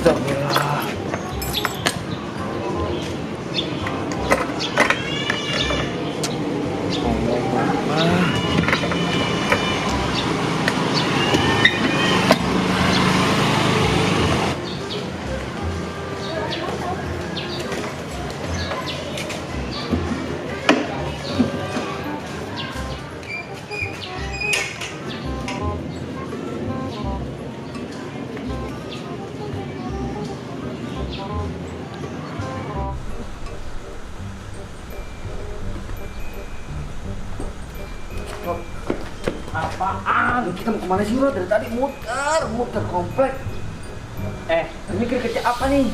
Astagfirullah. Apaan? Kita mau kemana sih, Rod? Dari tadi muter komplek. Mikir kerja apa nih?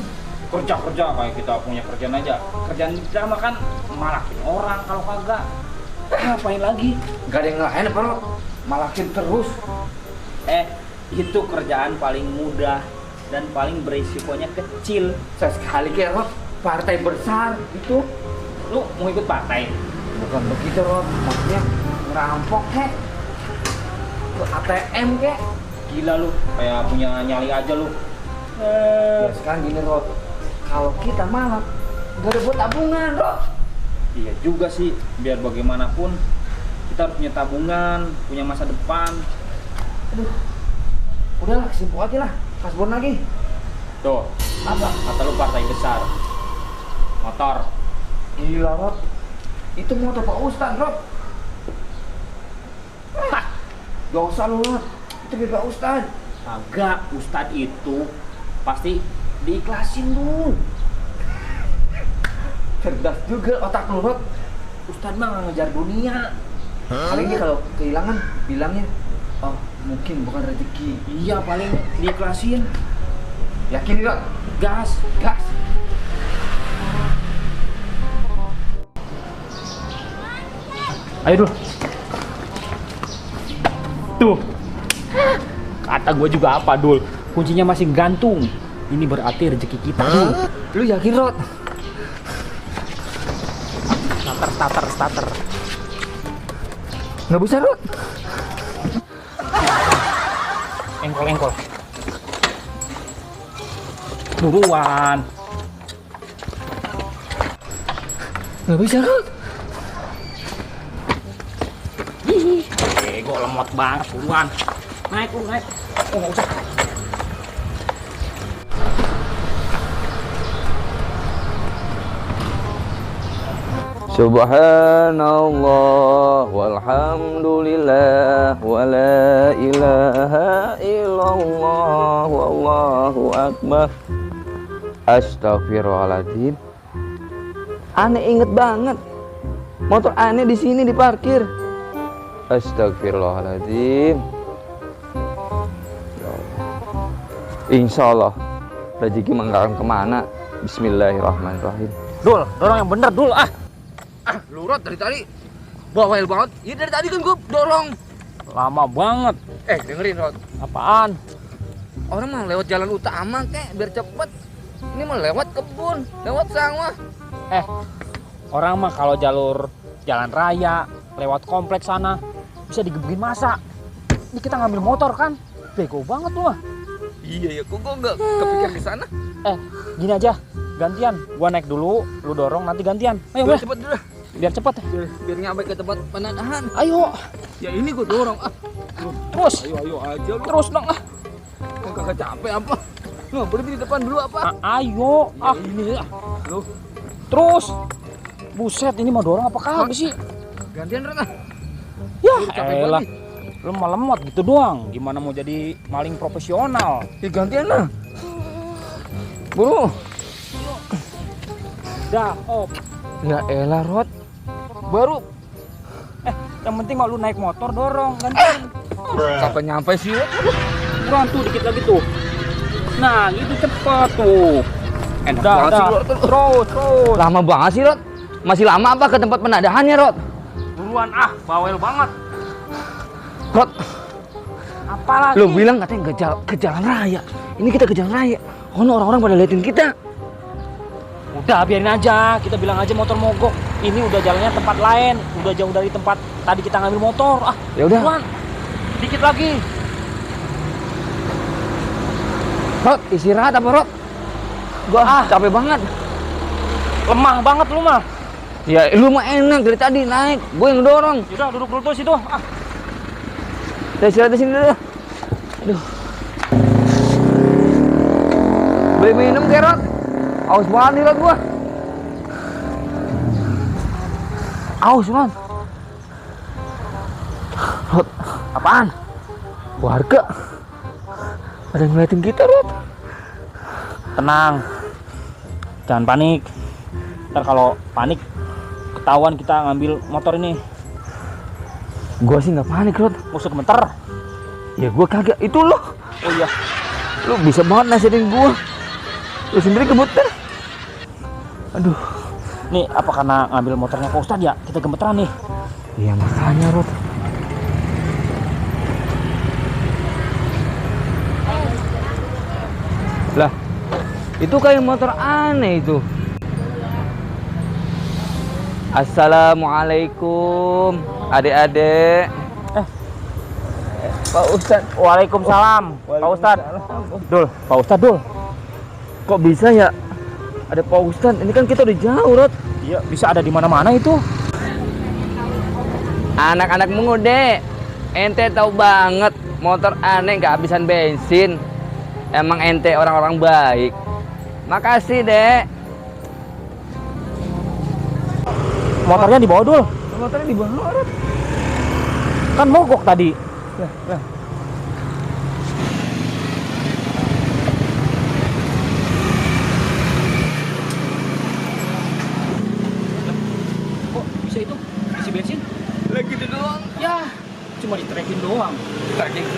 Kerja kayak kita punya kerjaan aja. Kerjaan kita mah kan malakin orang, kalau kagak ngapain lagi? Gak ada yang lain apa, Rod? Malakin terus. Itu kerjaan paling mudah dan paling berisikonya kecil. Sekali kayak, Rod, partai besar itu. Lu mau ikut partai? Bukan begitu, Rod. Maksudnya ngerampok kek, ke ATM kek. Gila lu, kayak punya nyali aja lu. Ya sekarang gini, Rod, kalau kita malam gak ada buat tabungan, Rod. Iya juga sih, biar bagaimanapun kita harus punya tabungan, punya masa depan. Aduh, udahlah, simpuk aja lah, kasbon lagi. Tuh, Apa? kata lu partai besar, motor. Gila, Rod, itu motor Pak Ustadz, Rod. Gak usah lu, Rod, itu biar Pak Ustadz. Kagak, Ustadz itu pasti diikhlasin dulu. Cerdas juga otak lu, Rod. Ustadz mah nggak ngejar dunia. Paling dia kalau kehilangan bilangnya, oh mungkin bukan rezeki. Iya, paling diikhlasin. Yakin, Rod? Gas. Gas. Ayo dulu. Tuh. Kata gue juga apa, Dul? Kuncinya masih gantung. Ini berarti rezeki kita, Dul. Lu yakin, Rod? Starter. Nggak bisa, Rod. Engkol. Buruan. Nggak bisa, Rod. Gue lemot banget, buruan. Naik. Oh, nggak usah. Subhanallah walhamdulillah wa la ilaha illallah wallahu akbar. Astagfirullahaladzim. Aneh inget banget. Motor aneh di sini diparkir. Astagfirullahaladzim. Insya Allah rezeki menggalang kemana. Bismillahirrahmanirrahim. Dul, dorong yang bener, Dul. Lu, Rod, dari tadi bawel banget. Ya dari tadi kan gue dorong. Lama banget. Dengerin, Rod. Apaan? Orang mah lewat jalan utama kek biar cepet. Ini mah lewat kebun, lewat sawah. Orang mah kalau jalur jalan raya, lewat kompleks sana, bisa digebukin masa. Ini kita ngambil motor kan? Bego banget lu mah. Iya ya, kok gue nggak kepikir ke sana. Gini aja, gantian. Gua naik dulu, lu dorong, nanti gantian. Ayo, Biar udah. cepet dulu. Biar cepet ya. Biar nyampe ke tempat penadahan. Ayo. Ya ini gue dorong. Terus. Ayo aja lu. Terus dong. Kok kagak capek apa? Lu berhenti di depan dulu apa? Ayo. Ini ya. Lu Terus. Buset, ini mau dorong apa kagak sih? gantian, Rod. Ya, capek elah. banget. Lu malah lemot gitu doang. Gimana mau jadi maling profesional? Ya gantian lah. Buru. Dah, op. Ya elah, Rod. Baru Yang penting mau lu naik motor dorong gantian. sampai nyampe sih, Rod. Kurang tuh dikit lagi tuh. Nah, itu cepet tuh. Enak Dah, banget sih, dah. Rod. Terus. Lama banget sih, Rod. Masih lama apa ke tempat penadahannya, Rod? Buruan bawel banget. Rod, Apalagi? lu bilang katanya ke jalan raya. Ini kita ke jalan raya. Kono orang-orang pada liatin kita. Udah biarin aja, kita bilang aja motor mogok. Ini udah jalannya tempat lain, udah jauh dari tempat tadi kita ngambil motor. Ya udah. Buruan. Dikit lagi. Rod, istirahat apa, Rod? Gua capek banget. Lemah banget lu mah. Ya lu mah enak dari tadi naik, gue yang dorong. Yaudah duduk dulu tuh situ. Ah. Saya istirahat di sini dulu. Aduh. Beli minum Kerot. Aus banget nih Rot gua. Aus man. Rot, apaan? Warga. Ada yang ngeliatin kita Rot. Tenang. Jangan panik. Ntar kalau panik ketahuan kita ngambil motor ini. Gua sih nggak panik Rot. Musuh gemeter. Ya gua kagak. Itu lo. Oh iya. Lu bisa banget nasihatin gua. Lu sendiri gemeter. Aduh. Nih apa karena ngambil motornya Pak Ustadz ya? Kita gemeteran nih. Iya makanya Rot. Lah, itu kayak motor aneh itu. Assalamualaikum, adik-adik. Pak Ustadz. Waalaikumsalam. Pak Ustadz. Dul, Pak Ustadz Dul. Kok bisa ya? Ada Pak Ustadz, ini kan kita udah jauh, Rot. Iya, bisa ada di mana-mana itu. Anak-anak mengude, ente tahu banget motor aneh nggak habisan bensin. Emang ente orang-orang baik. Makasih, Dek. Motornya dibawa Dul. Motornya di bawah, Rot. Kan mogok tadi. Kok bisa itu? Isi bensin? Lagi itu doang. Ya, cuma ditrekin doang. Tracking.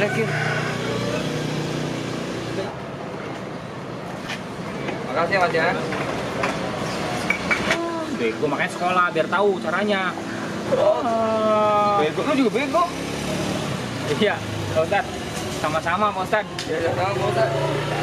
Makasih ya, Mas ya. Bego makanya sekolah biar tahu caranya. Bego, lu juga bego. Iya, Pak Ustadz. Sama-sama Pak Ustadz. Ya, sama Pak Ustadz.